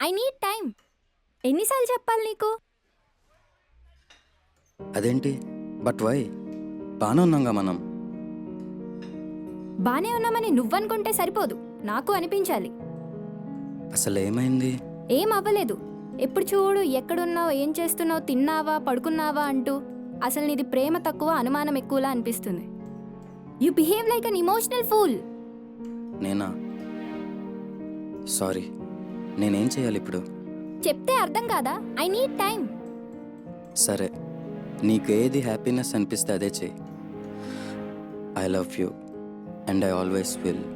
I need time. ఎన్నిసార్లు చెప్పాలి నీకు? అదేంటి? But why? బాగానే ఉన్నాంగా మనం. బానే ఉన్నామని నువ్వనుకుంటే సరిపోదు, నాకు అనిపించాలి. అసలు ఏమైంది? ఏం అవ్వలేదు. ఎప్పుడు చూడు ఎక్కడున్నావు, ఏం చేస్తున్నావు, తిన్నావా, పడుకున్నావా అంటూ. అసలు నీది ప్రేమ తక్కువ, అనుమానం ఎక్కువలా అనిపిస్తుంది. You behave like an emotional fool. నేనా? సారీ. నేనేం చేయాలి ఇప్పుడు? చెప్తే అర్థం కాదా? I need time. సరే, నీకు ఏది హ్యాపీనెస్ అనిపిస్తే అదే చెయ్యి. I love you and I always will.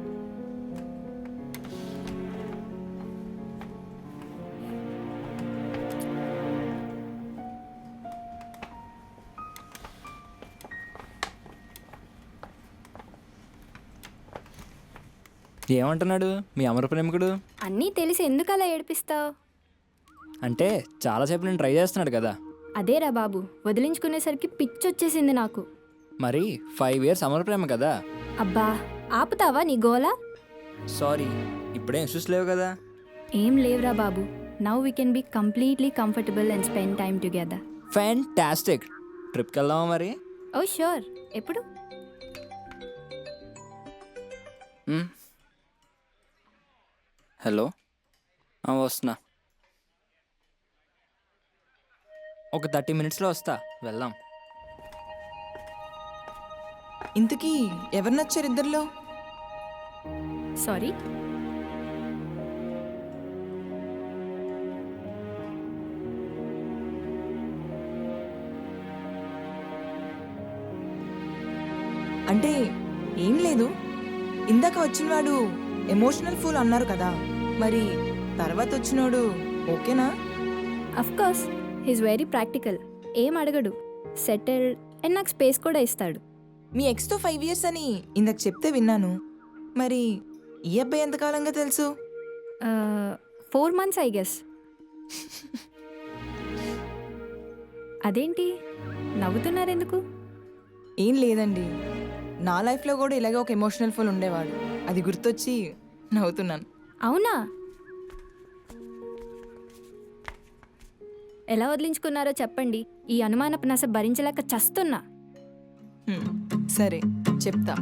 ఏమంటున్నాడు మీ అమర ప్రేమికుడు? అన్నీ తెలిసి ఎందుకు అలా ఏడిపిస్తావు? అంటే చాలాసేపు నేను ట్రై చేస్తున్నాడు కదా. అదేరా బాబు, వదిలించుకునేసరికి పిచ్చొచ్చేసింది నాకు. మరి 5 years అమర ప్రేమ కదా. అబ్బా, ఆపుతావా నీ గోలా? సారీ, ఇప్పుడే ఇష్యూస్ లేవు కదా. ఏం లేవురా బాబు. Now we can be completely comfortable and spend time together. Fantastic. ట్రిప్కి వెళ్దామా మరి? ఓ ష్యూర్. ఎప్పుడు? హలో, వస్తున్నా. ఒక 30 minutesలో వస్తా, వెళ్దాం. ఇంతకీ ఎవరు నచ్చారు ఇద్దరిలో? సారీ. అంటే ఏం లేదు, ఇందాక వచ్చినవాడు ఎమోషనల్ ఫూల్ అన్నారు కదా, మరి తర్వాత వచ్చినోడు ఓకేనా? Of course, he's very practical. ఏం అడగడు, సెటిల్డ్ అండ్ నాకు స్పేస్ కూడా ఇస్తాడు. మీ ఎక్స్తో 5 years అని ఇందాక చెప్తే విన్నాను. మరి ఈ అబ్బాయి ఎంతకాలంగా తెలుసు? 4 months ఐ గెస్. అదేంటి నవ్వుతున్నారెందుకు? ఏం లేదండి, నా లైఫ్లో కూడా ఇలాగే ఒక ఎమోషనల్ ఫూల్ ఉండేవాడు, అది గుర్తొచ్చి నవ్వుతున్నాను. అవునా? ఎలా వదిలించుకున్నారో చెప్పండి. ఈ అనుమానపు నస భరించలేక చస్తున్నా. సరే చెప్తా.